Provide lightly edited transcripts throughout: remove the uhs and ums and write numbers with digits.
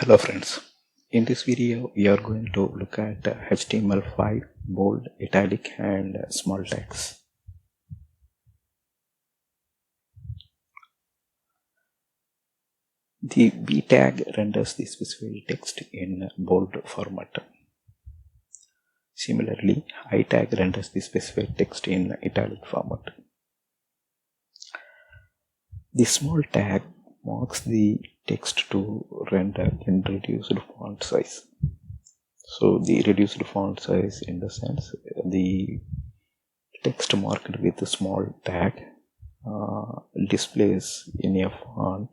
Hello friends, in this video we are going to look at HTML5, bold, italic and small text. The B tag renders the specified text in bold format. Similarly, I tag renders the specified text in italic format. The small tag marks the text to render in reduced font size. So the reduced font size in the sense the text marked with a small tag displays in a font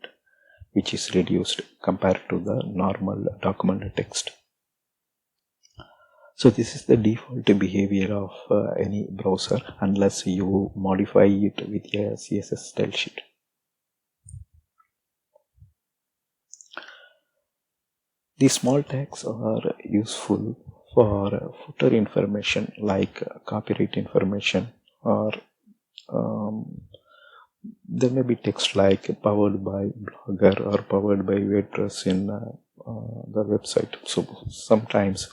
which is reduced compared to the normal document text. So this is the default behavior of any browser unless you modify it with a CSS style sheet. These small tags are useful for footer information like copyright information, or there may be text like powered by Blogger or powered by WordPress in the website. So sometimes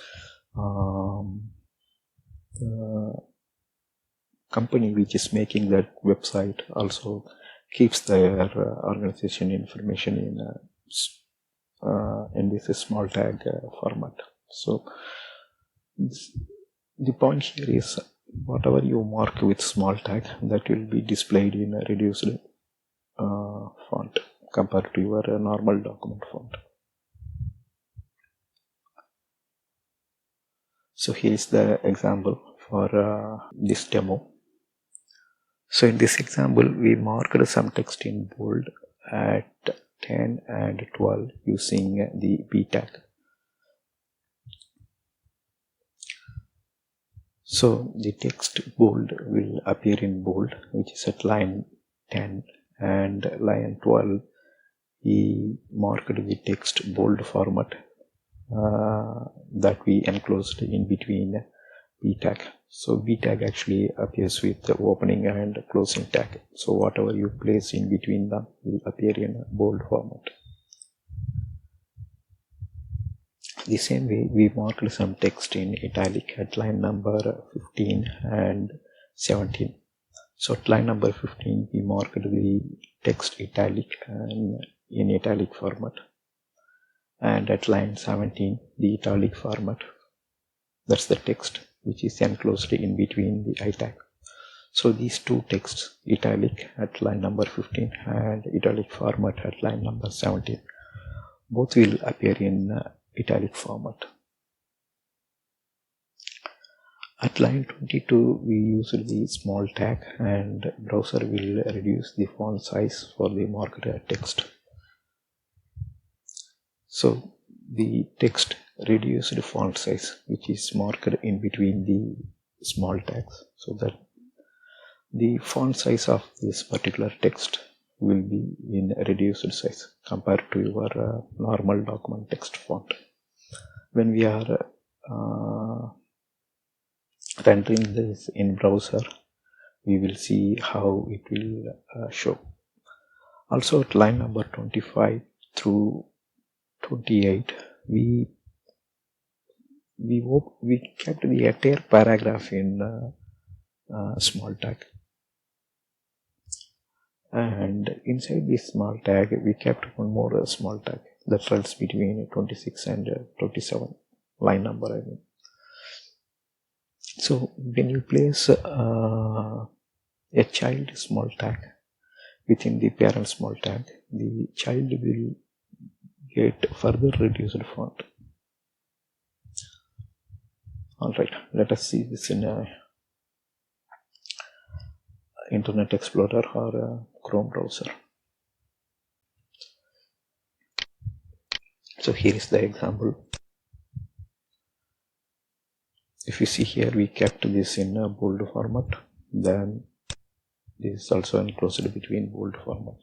the company which is making that website also keeps their organization information in this small tag format. So the point here is whatever you mark with small tag, that will be displayed in a reduced font compared to your normal document font. So here is the example for this demo. So in this example we marked some text in bold at 10 and 12 using the B tag. So the text bold will appear in bold, which is at line 10, and line 12 we marked the text bold format that we enclosed in between B tag. So B tag actually appears with the opening and closing tag. So whatever you place in between them will appear in bold format. The same way we marked some text in italic at line number 15 and 17. So at line number 15 we marked the text italic and in italic format, and at line 17 the italic format, that's the text which is enclosed in between the I tag. So these two texts, italic at line number 15 and italic format at line number 17, both will appear in italic format. At line 22 we use the small tag and browser will reduce the font size for the marked text. So the text reduced font size which is marked in between the small tags, so that the font size of this particular text will be in reduced size compared to your normal document text font. When we are rendering this in browser, we will see how it will show. Also at line number 25 through 28 we kept the entire paragraph in small tag, and inside this small tag we kept one more small tag that runs between 26 and 27 line number, I mean. So when you place a child small tag within the parent small tag, the child will get further reduced font. Alright, let us see this in Internet Explorer or Chrome browser. So here is the example. If you see here, we kept this in a bold format, then this is also enclosed between bold format.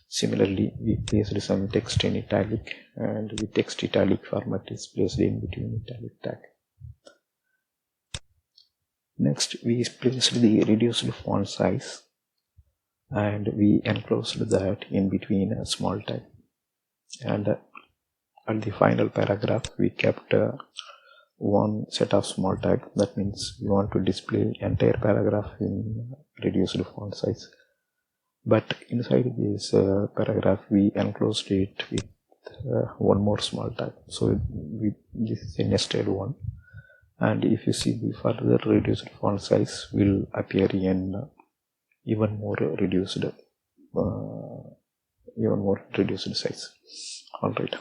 Similarly, we placed some text in italic, and the text italic format is placed in between italic tag. Next, we placed the reduced font size and we enclosed that in between a small tag. And At the final paragraph, we kept one set of small tag. That means we want to display entire paragraph in reduced font size. But inside this paragraph, we enclosed it with one more small tag. So this is a nested one. And if you see, the further reduced font size will appear in even more reduced size. All right,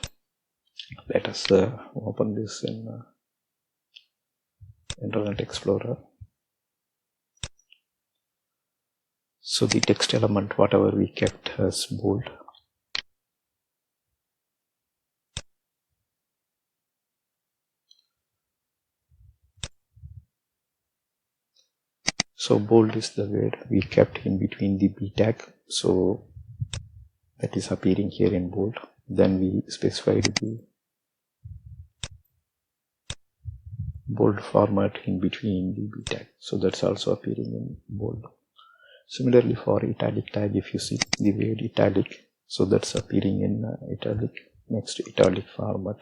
let us open this in Internet Explorer. So the text element, whatever we kept as bold, so bold is the word we kept in between the B tag, so that is appearing here in bold. Then we specified the bold format in between the B tag, so that's also appearing in bold. Similarly for italic tag, if you see the word italic, so that's appearing in italic. Next, italic format,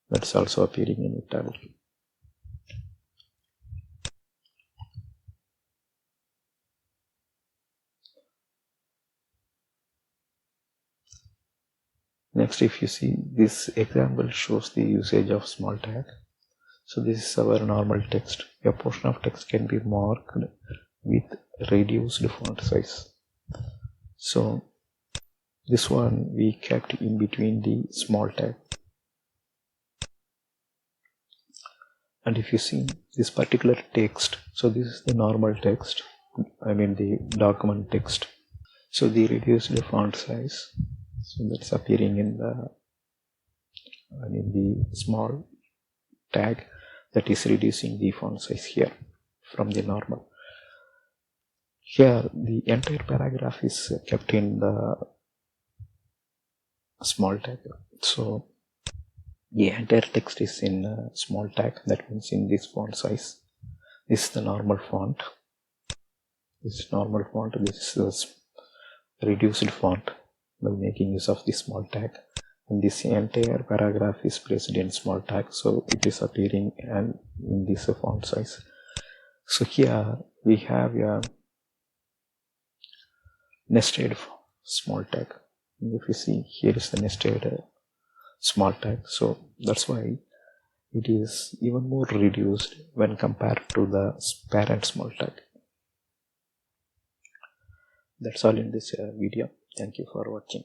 that's also appearing in italic. Next, if you see, this example shows the usage of small tag. So this is our normal text. A portion of text can be marked with reduced font size. So this one we kept in between the small tag. And if you see this particular text, so this is the normal text, I mean the document text. So the reduced font size, so that's appearing in the small tag, that is reducing the font size here from the normal. Here the entire paragraph is kept in the small tag. So the entire text is in small tag, that means in this font size. This is the normal font. This is normal font. This is reduced font by making use of the small tag. And this entire paragraph is placed in small tag, so it is appearing and in this font size. So here we have a nested small tag. And if you see, here is the nested small tag, so that's why it is even more reduced when compared to the parent small tag. That's all in this video. Thank you for watching.